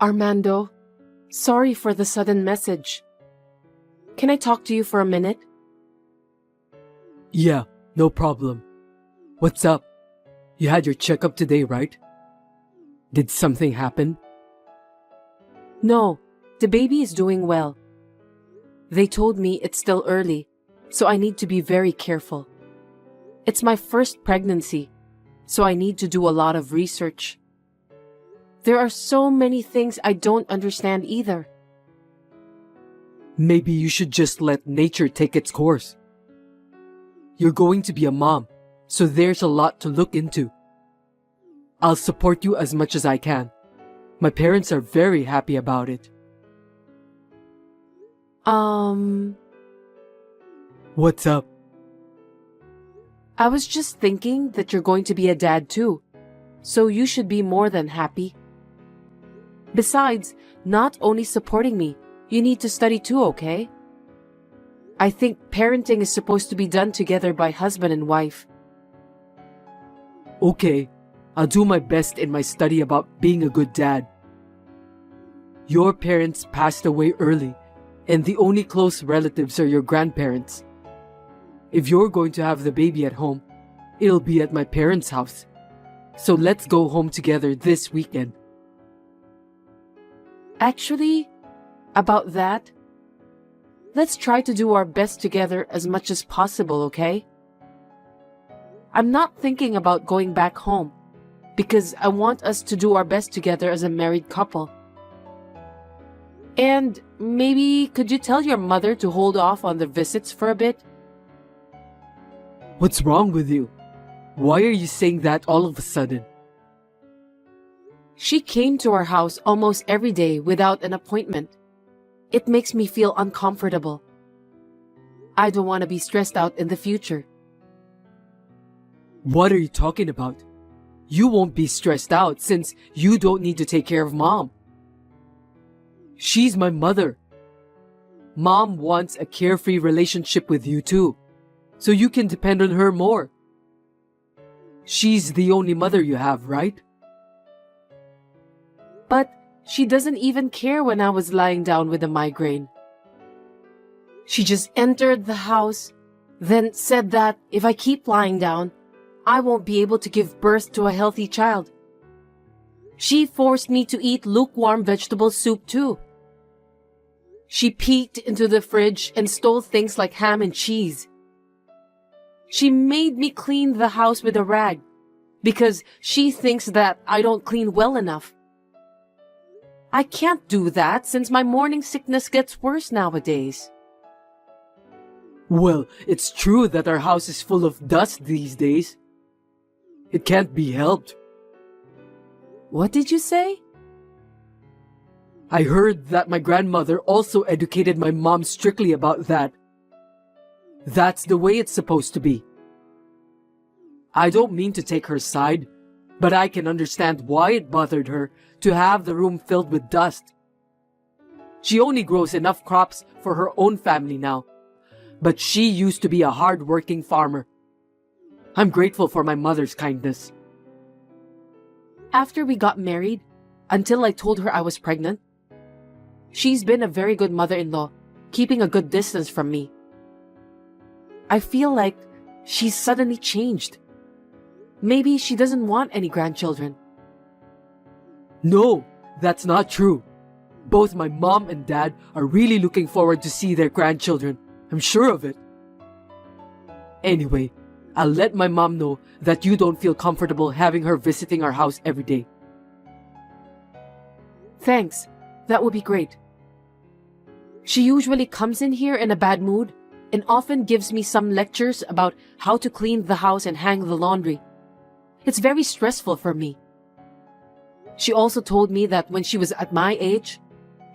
Armando, sorry for the sudden message. Can I talk to you for a minute? Yeah, no problem. What's up? You had your checkup today, right? Did something happen? No, the baby is doing well. They told me it's still early, so I need to be very careful. It's my first pregnancy, so I need to do a lot of research. There are so many things I don't understand either. Maybe you should just let nature take its course. You're going to be a mom, so there's a lot to look into. I'll support you as much as I can. My parents are very happy about it. What's up? I was just thinking that you're going to be a dad too, so you should be more than happy. Besides, not only supporting me, you need to study too, okay? I think parenting is supposed to be done together by husband and wife. Okay, I'll do my best in my study about being a good dad. Your parents passed away early, and the only close relatives are your grandparents. If you're going to have the baby at home, it'll be at my parents' house. So let's go home together this weekend. Actually, about that, let's try to do our best together as much as possible, okay? I'm not thinking about going back home, because I want us to do our best together as a married couple. And maybe could you tell your mother to hold off on the visits for a bit? What's wrong with you? Why are you saying that all of a sudden? She came to our house almost every day without an appointment. It makes me feel uncomfortable. I don't want to be stressed out in the future. What are you talking about? You won't be stressed out since you don't need to take care of Mom. She's my mother. Mom wants a carefree relationship with you too, so you can depend on her more. She's the only mother you have, right? But she doesn't even care when I was lying down with a migraine. She just entered the house, then said that if I keep lying down, I won't be able to give birth to a healthy child. She forced me to eat lukewarm vegetable soup too. She peeked into the fridge and stole things like ham and cheese. She made me clean the house with a rag because she thinks that I don't clean well enough. I can't do that since my morning sickness gets worse nowadays. Well, it's true that our house is full of dust these days. It can't be helped. What did you say? I heard that my grandmother also educated my mom strictly about that. That's the way it's supposed to be. I don't mean to take her side, but I can understand why it bothered her to have the room filled with dust. She only grows enough crops for her own family now, but she used to be a hard-working farmer. I'm grateful for my mother's kindness. After we got married, until I told her I was pregnant, she's been a very good mother-in-law, keeping a good distance from me. I feel like she's suddenly changed. Maybe she doesn't want any grandchildren. No, that's not true. Both my mom and dad are really looking forward to see their grandchildren. I'm sure of it. Anyway, I'll let my mom know that you don't feel comfortable having her visiting our house every day. Thanks. That would be great. She usually comes in here in a bad mood and often gives me some lectures about how to clean the house and hang the laundry. It's very stressful for me. She also told me that when she was at my age,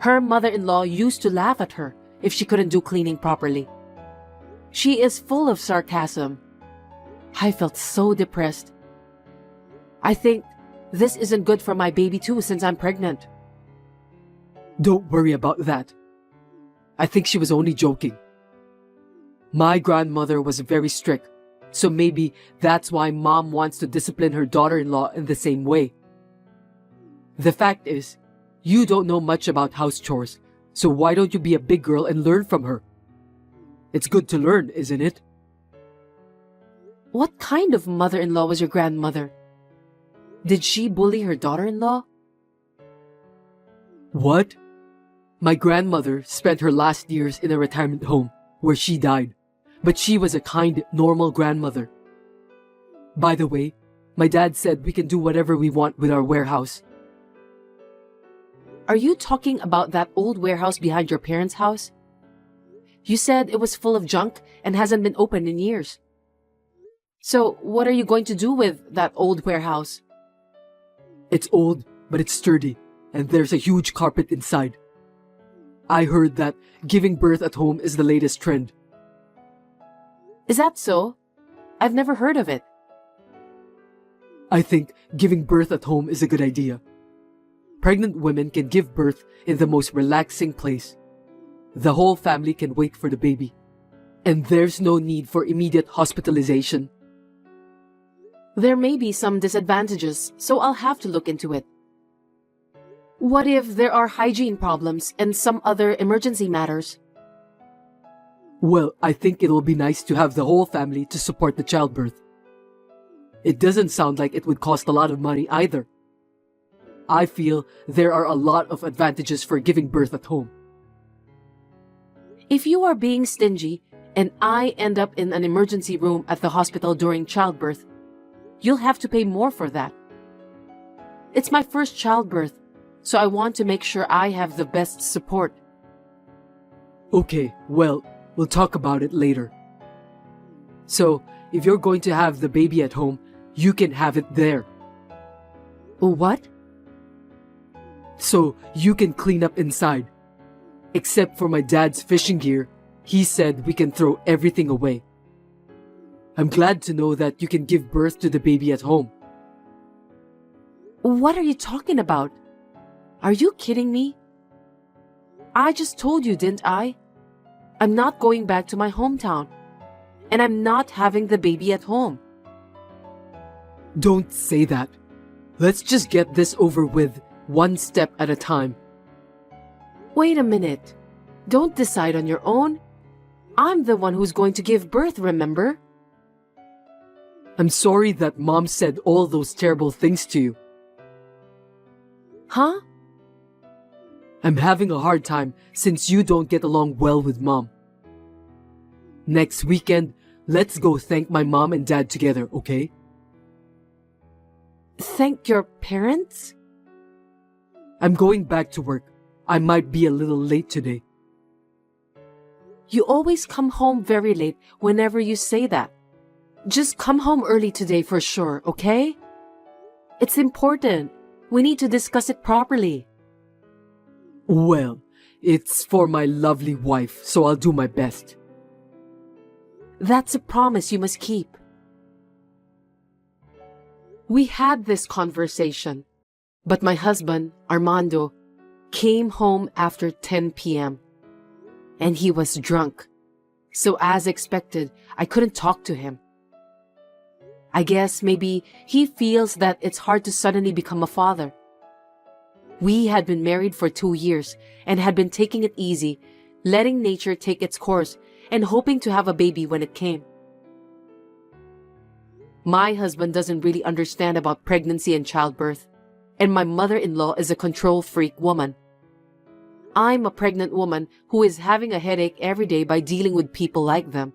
her mother-in-law used to laugh at her if she couldn't do cleaning properly. She is full of sarcasm. I felt so depressed. I think this isn't good for my baby too since I'm pregnant. Don't worry about that. I think she was only joking. My grandmother was very strict, so maybe that's why Mom wants to discipline her daughter-in-law in the same way. The fact is, You don't know much about house chores, so why don't you be a big girl and learn from her? It's good to learn, isn't it? What kind of mother-in-law was your grandmother? Did she bully her daughter-in-law? What? My grandmother spent her last years in a retirement home where she died, but she was a kind, normal grandmother. By the way, my dad said we can do whatever we want with our warehouse. Are you talking about that old warehouse behind your parents' house? You said it was full of junk and hasn't been opened in years. So, what are you going to do with that old warehouse? It's old, but it's sturdy, and there's a huge carpet inside. I heard that giving birth at home is the latest trend. Is that so? I've never heard of it. I think giving birth at home is a good idea. Pregnant women can give birth in the most relaxing place. The whole family can wait for the baby, and there's no need for immediate hospitalization. There may be some disadvantages, so I'll have to look into it. What if there are hygiene problems and some other emergency matters? Well, I think it'll be nice to have the whole family to support the childbirth. It doesn't sound like it would cost a lot of money either. I feel there are a lot of advantages for giving birth at home. If you are being stingy and I end up in an emergency room at the hospital during childbirth, you'll have to pay more for that. It's my first childbirth, so I want to make sure I have the best support. Okay, well, we'll talk about it later. So, if you're going to have the baby at home, you can have it there. What? So, you can clean up inside. Except for my dad's fishing gear, he said we can throw everything away. I'm glad to know that you can give birth to the baby at home. What are you talking about? Are you kidding me? I just told you, didn't I? I'm not going back to my hometown. And I'm not having the baby at home. Don't say that. Let's just get this over with, one step at a time. Wait a minute. Don't decide on your own. I'm the one who's going to give birth, remember? I'm sorry that Mom said all those terrible things to you. Huh? I'm having a hard time since you don't get along well with Mom. Next weekend, let's go thank my mom and dad together, okay? Thank your parents? I'm going back to work. I might be a little late today. You always come home very late whenever you say that. Just come home early today for sure, okay? It's important. We need to discuss it properly. Well, it's for my lovely wife, so I'll do my best. That's a promise you must keep. We had this conversation, but my husband, Armando, came home after 10 p.m. and he was drunk. So as expected, I couldn't talk to him. I guess maybe he feels that it's hard to suddenly become a father. We had been married for 2 years and had been taking it easy, letting nature take its course and hoping to have a baby when it came. My husband doesn't really understand about pregnancy and childbirth, and my mother-in-law is a control freak woman. I'm a pregnant woman who is having a headache every day by dealing with people like them.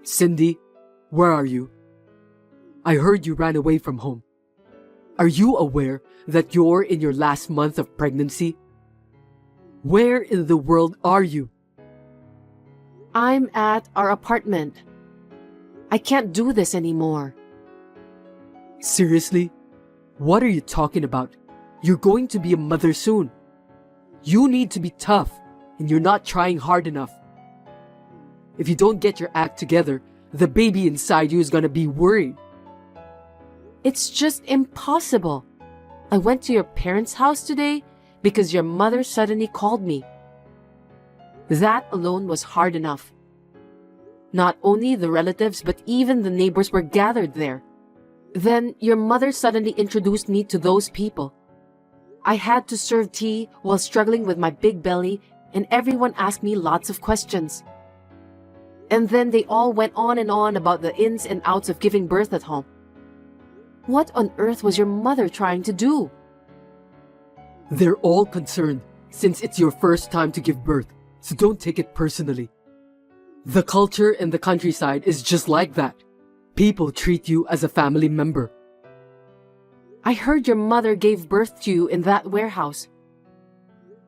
Cindy, where are you? I heard you ran away from home. Are you aware that you're in your last month of pregnancy? Where in the world are you? I'm at our apartment. I can't do this anymore. Seriously? What are you talking about? You're going to be a mother soon. You need to be tough, and you're not trying hard enough. If you don't get your act together, the baby inside you is gonna be worried. It's just impossible. I went to your parents' house today because your mother suddenly called me. That alone was hard enough. Not only the relatives, but even the neighbors were gathered there. Then your mother suddenly introduced me to those people. I had to serve tea while struggling with my big belly, and everyone asked me lots of questions. And then they all went on and on about the ins and outs of giving birth at home. What on earth was your mother trying to do? They're all concerned since it's your first time to give birth, so don't take it personally. The culture in the countryside is just like that. People treat you as a family member. I heard your mother gave birth to you in that warehouse.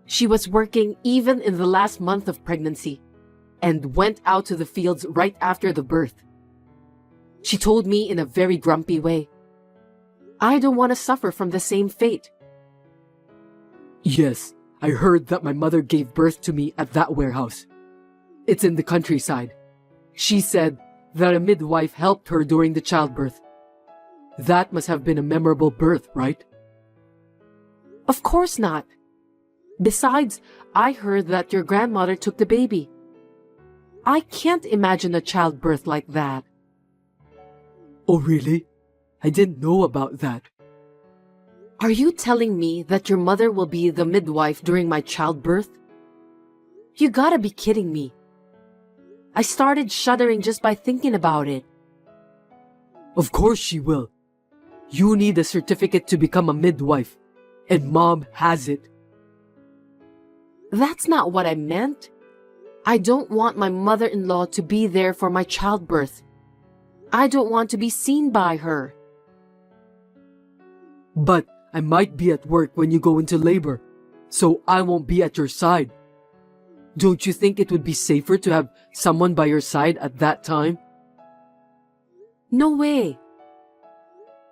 She was working even in the last month of pregnancy and went out to the fields right after the birth. She told me in a very grumpy way, "I don't want to suffer from the same fate." Yes, I heard that my mother gave birth to me at that warehouse. It's in the countryside. She said that a midwife helped her during the childbirth. That must have been a memorable birth, right? Of course not. Besides, I heard that your grandmother took the baby. I can't imagine a childbirth like that. Oh, really? I didn't know about that. Are you telling me that your mother will be the midwife during my childbirth? You gotta be kidding me. I started shuddering just by thinking about it. Of course she will. You need a certificate to become a midwife, and Mom has it. That's not what I meant. I don't want my mother-in-law to be there for my childbirth. I don't want to be seen by her. But I might be at work when you go into labor, so I won't be at your side. Don't you think it would be safer to have someone by your side at that time? No way.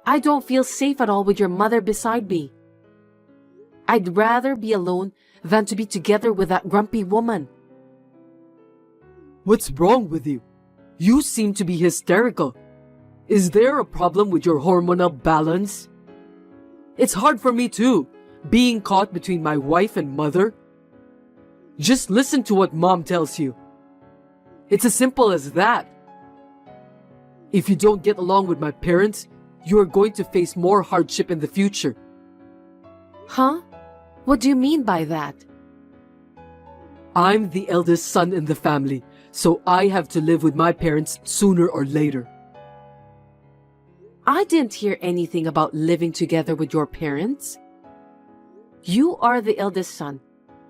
I don't feel safe at all with your mother beside me. I'd rather be alone than to be together with that grumpy woman. What's wrong with you? You seem to be hysterical. Is there a problem with your hormonal balance? It's hard for me too, being caught between my wife and mother. Just listen to what Mom tells you. It's as simple as that. If you don't get along with my parents, you are going to face more hardship in the future. Huh? What do you mean by that? I'm the eldest son in the family, so I have to live with my parents sooner or later. I didn't hear anything about living together with your parents. You are the eldest son,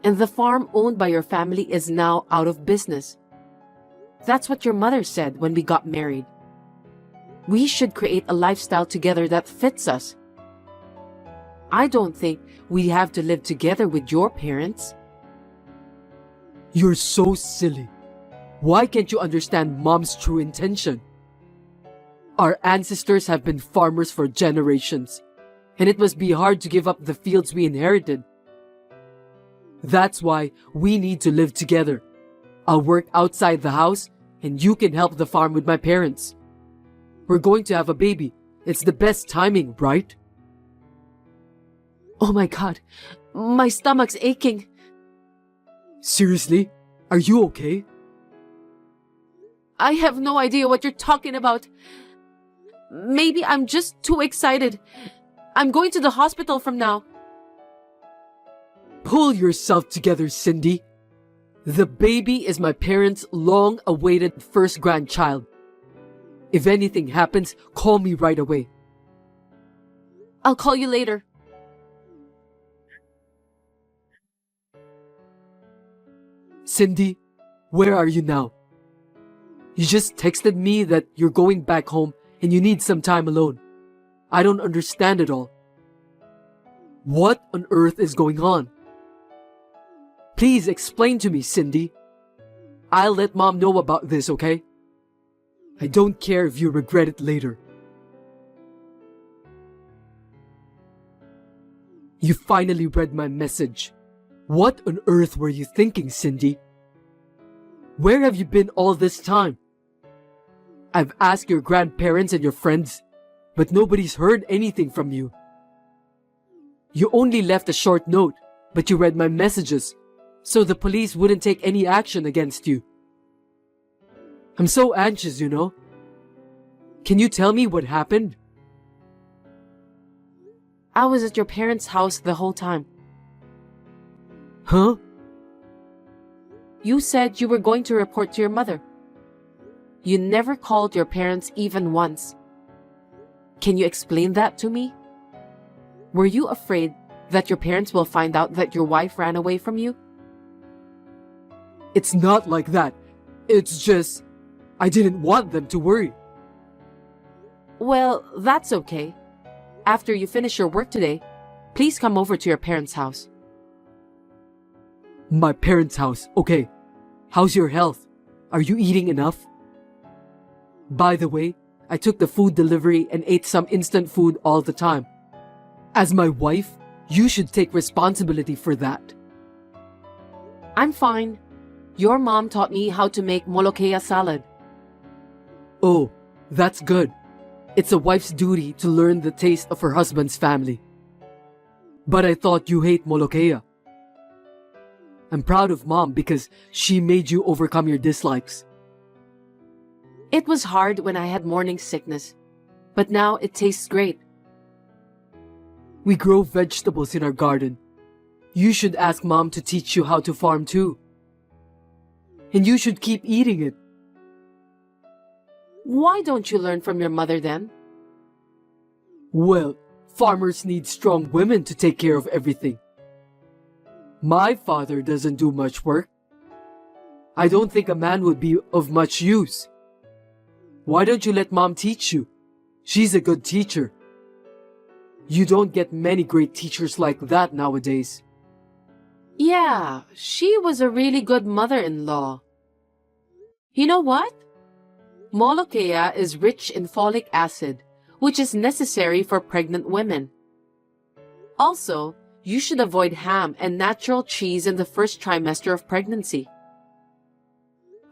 and the farm owned by your family is now out of business. That's what your mother said when we got married. We should create a lifestyle together that fits us. I don't think we have to live together with your parents. You're so silly. Why can't you understand Mom's true intention? Our ancestors have been farmers for generations, and it must be hard to give up the fields we inherited. That's why we need to live together. I'll work outside the house, and you can help the farm with my parents. We're going to have a baby. It's the best timing, right? Oh my God, my stomach's aching. Seriously? Are you okay? I have no idea what you're talking about. Maybe I'm just too excited. I'm going to the hospital from now. Pull yourself together, Cindy. The baby is my parents' long-awaited first grandchild. If anything happens, call me right away. I'll call you later. Cindy, where are you now? You just texted me that you're going back home and you need some time alone. I don't understand it all. What on earth is going on? Please explain to me, Cindy. I'll let Mom know about this, okay? I don't care if you regret it later. You finally read my message. What on earth were you thinking, Cindy? Where have you been all this time? I've asked your grandparents and your friends, but nobody's heard anything from you. You only left a short note, but you read my messages, so the police wouldn't take any action against you. I'm so anxious, you know. Can you tell me what happened? I was at your parents' house the whole time. Huh? You said you were going to report to your mother. You never called your parents even once. Can you explain that to me? Were you afraid that your parents will find out that your wife ran away from you? It's not like that. It's just, I didn't want them to worry. Well, that's okay. After you finish your work today, please come over to your parents' house. My parents' house, okay. How's your health? Are you eating enough? By the way, I took the food delivery and ate some instant food all the time. As my wife, you should take responsibility for that. I'm fine. Your mom taught me how to make molokea salad. Oh, that's good. It's a wife's duty to learn the taste of her husband's family. But I thought you hate molokea. I'm proud of Mom because she made you overcome your dislikes. It was hard when I had morning sickness, but now it tastes great. We grow vegetables in our garden. You should ask Mom to teach you how to farm too. And you should keep eating it. Why don't you learn from your mother then? Well, farmers need strong women to take care of everything. My father doesn't do much work. I don't think a man would be of much use. Why don't you let Mom teach you? She's a good teacher. You don't get many great teachers like that nowadays. Yeah, she was a really good mother-in-law. You know what? Molokea is rich in folic acid, which is necessary for pregnant women. Also, you should avoid ham and natural cheese in the first trimester of pregnancy.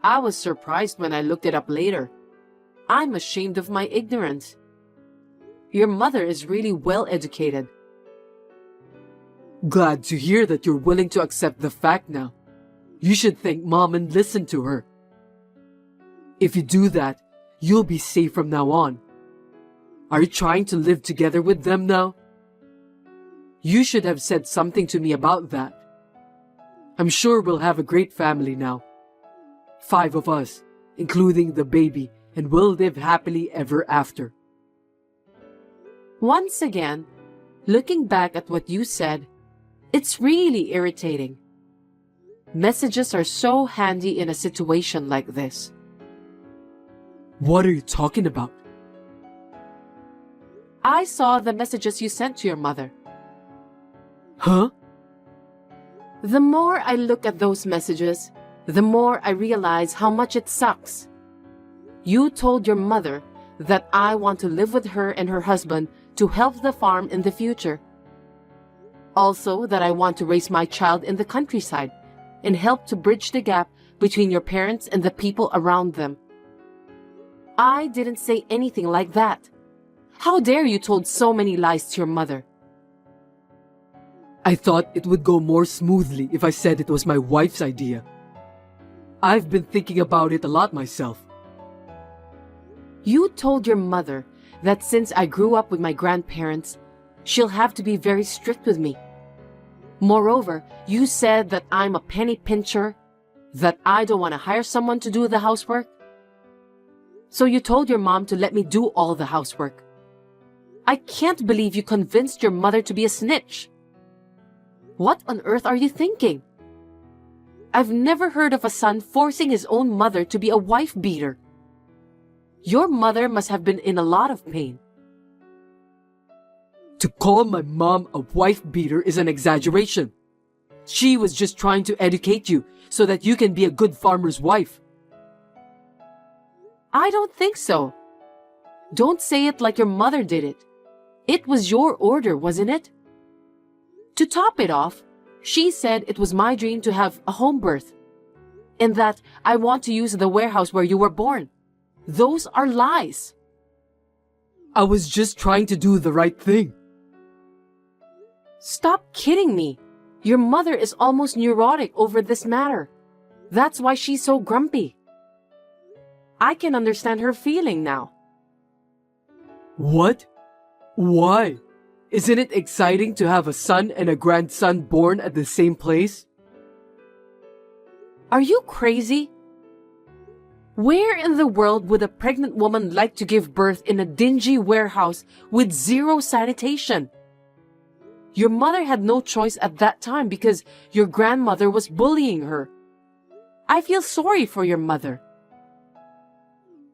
I was surprised when I looked it up later. I'm ashamed of my ignorance. Your mother is really well educated. Glad to hear that you're willing to accept the fact now. You should thank Mom and listen to her. If you do that, you'll be safe from now on. Are you trying to live together with them now? You should have said something to me about that. I'm sure we'll have a great family now. 5 of us, including the baby, and we'll live happily ever after. Once again, looking back at what you said, it's really irritating. Messages are so handy in a situation like this. What are you talking about? I saw the messages you sent to your mother. Huh? The more I look at those messages, the more I realize how much it sucks. You told your mother that I want to live with her and her husband to help the farm in the future. Also, that I want to raise my child in the countryside and help to bridge the gap between your parents and the people around them. I didn't say anything like that. How dare you told so many lies to your mother? I thought it would go more smoothly if I said it was my wife's idea. I've been thinking about it a lot myself. You told your mother that since I grew up with my grandparents, she'll have to be very strict with me. Moreover, you said that I'm a penny pincher, that I don't want to hire someone to do the housework. So you told your mom to let me do all the housework. I can't believe you convinced your mother to be a snitch. What on earth are you thinking? I've never heard of a son forcing his own mother to be a wife beater. Your mother must have been in a lot of pain. To call my mom a wife beater is an exaggeration. She was just trying to educate you so that you can be a good farmer's wife. I don't think so. Don't say it like your mother did it. It was your order, wasn't it? To top it off, she said it was my dream to have a home birth, and that I want to use the warehouse where you were born. Those are lies. I was just trying to do the right thing. Stop kidding me. Your mother is almost neurotic over this matter. That's why she's so grumpy. I can understand her feeling now. What? Why? Isn't it exciting to have a son and a grandson born at the same place? Are you crazy? Where in the world would a pregnant woman like to give birth in a dingy warehouse with zero sanitation? Your mother had no choice at that time because your grandmother was bullying her. I feel sorry for your mother.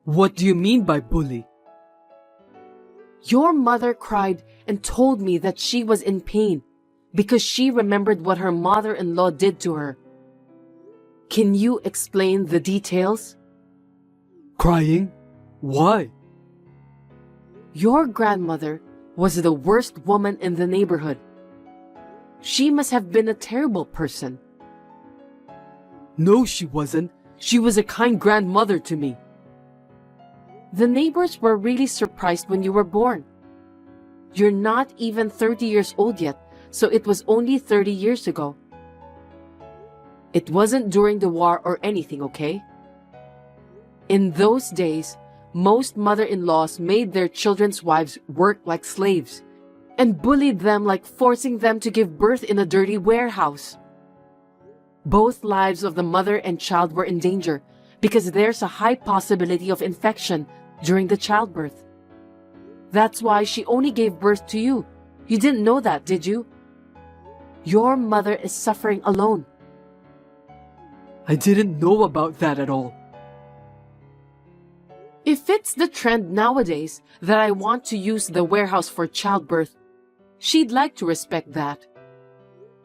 What do you mean by bully? Your mother cried and told me that she was in pain because she remembered what her mother-in-law did to her. Can you explain the details? Crying? Why? Your grandmother was the worst woman in the neighborhood. She must have been a terrible person. No, she wasn't. She was a kind grandmother to me. The neighbors were really surprised when you were born. You're not even 30 years old yet, so it was only 30 years ago. It wasn't during the war or anything, okay? In those days, most mother-in-laws made their children's wives work like slaves and bullied them like forcing them to give birth in a dirty warehouse. Both lives of the mother and child were in danger because there's a high possibility of infection during the childbirth. That's why she only gave birth to you. You didn't know that, did you? Your mother is suffering alone. I didn't know about that at all. If it's the trend nowadays that I want to use the warehouse for childbirth, she'd like to respect that.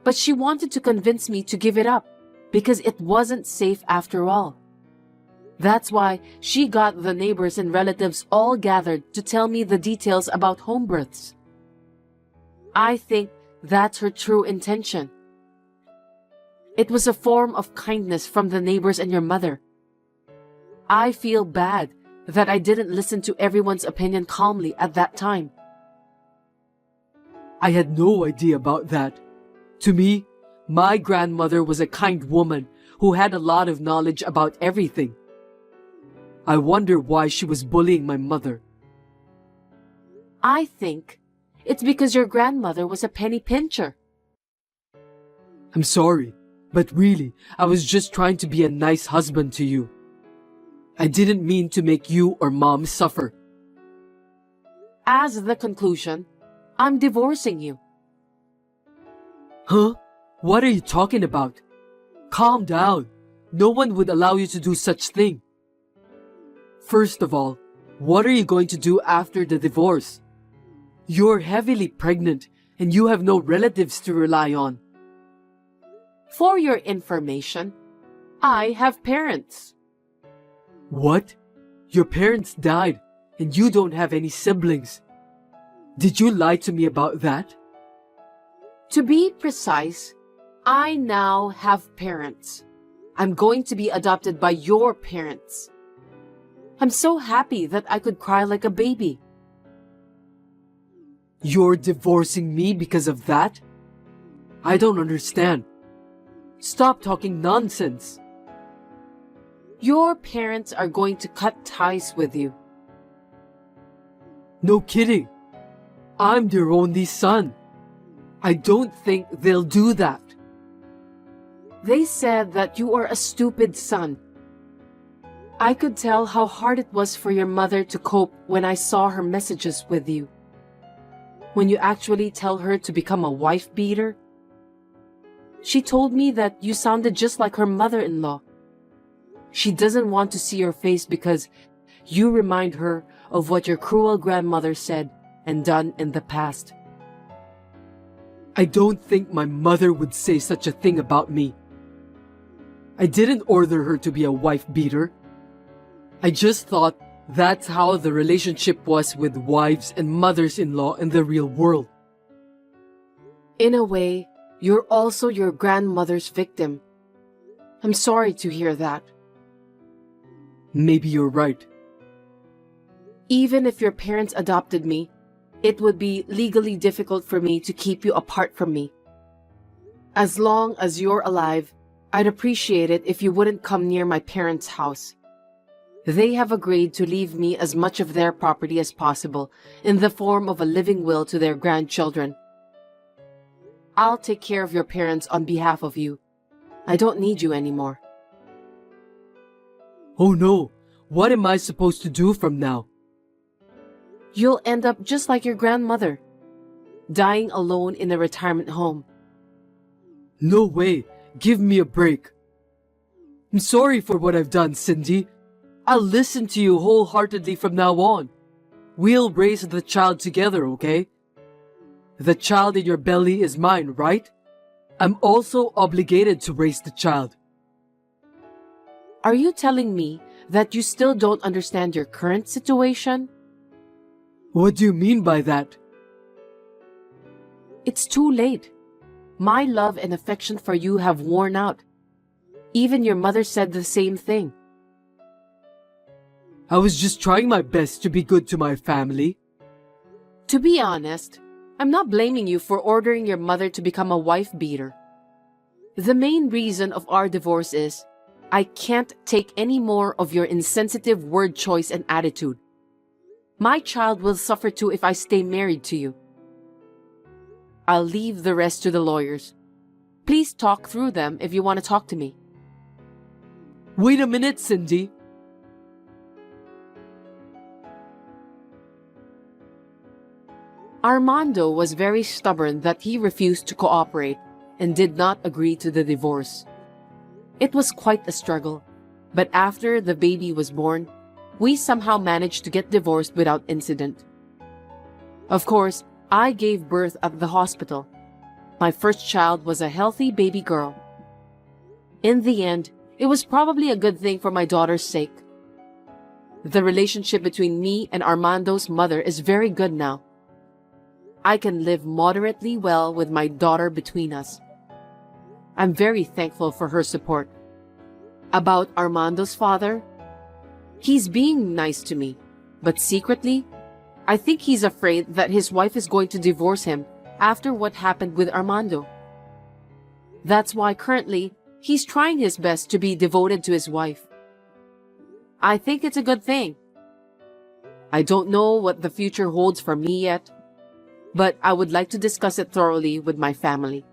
But she wanted to convince me to give it up because it wasn't safe after all. That's why she got the neighbors and relatives all gathered to tell me the details about home births. I think that's her true intention. It was a form of kindness from the neighbors and your mother. I feel bad that I didn't listen to everyone's opinion calmly at that time. I had no idea about that. To me, my grandmother was a kind woman who had a lot of knowledge about everything. I wonder why she was bullying my mother. I think it's because your grandmother was a penny pincher. I'm sorry, but really, I was just trying to be a nice husband to you. I didn't mean to make you or Mom suffer. As the conclusion, I'm divorcing you. Huh? What are you talking about? Calm down. No one would allow you to do such thing. First of all, what are you going to do after the divorce? You're heavily pregnant and you have no relatives to rely on. For your information, I have parents. What? Your parents died and you don't have any siblings. Did you lie to me about that? To be precise, I now have parents. I'm going to be adopted by your parents. I'm so happy that I could cry like a baby. You're divorcing me because of that? I don't understand. Stop talking nonsense. Your parents are going to cut ties with you. No kidding. I'm their only son. I don't think they'll do that. They said that you are a stupid son. I could tell how hard it was for your mother to cope when I saw her messages with you. When you actually tell her to become a wife beater. She told me that you sounded just like her mother-in-law. She doesn't want to see your face because you remind her of what your cruel grandmother said and done in the past. I don't think my mother would say such a thing about me. I didn't order her to be a wife beater. I just thought that's how the relationship was with wives and mothers-in-law in the real world. In a way, you're also your grandmother's victim. I'm sorry to hear that. Maybe you're right. Even if your parents adopted me, it would be legally difficult for me to keep you apart from me. As long as you're alive, I'd appreciate it if you wouldn't come near my parents' house. They have agreed to leave me as much of their property as possible in the form of a living will to their grandchildren. I'll take care of your parents on behalf of you. I don't need you anymore. Oh no, what am I supposed to do from now? You'll end up just like your grandmother, dying alone in a retirement home. No way, give me a break. I'm sorry for what I've done, Cindy. I'll listen to you wholeheartedly from now on. We'll raise the child together, okay? The child in your belly is mine, right? I'm also obligated to raise the child. Are you telling me that you still don't understand your current situation? What do you mean by that? It's too late. My love and affection for you have worn out. Even your mother said the same thing. I was just trying my best to be good to my family. To be honest, I'm not blaming you for ordering your mother to become a wife beater. The main reason of our divorce is I can't take any more of your insensitive word choice and attitude. My child will suffer too if I stay married to you. I'll leave the rest to the lawyers. Please talk through them if you want to talk to me. Wait a minute, Cindy. Armando was very stubborn that he refused to cooperate and did not agree to the divorce. It was quite a struggle, but after the baby was born, we somehow managed to get divorced without incident. Of course, I gave birth at the hospital. My first child was a healthy baby girl. In the end, it was probably a good thing for my daughter's sake. The relationship between me and Armando's mother is very good now. I can live moderately well with my daughter between us. I'm very thankful for her support. About Armando's father, he's being nice to me, but secretly, I think he's afraid that his wife is going to divorce him after what happened with Armando. That's why currently, he's trying his best to be devoted to his wife. I think it's a good thing. I don't know what the future holds for me yet, but I would like to discuss it thoroughly with my family.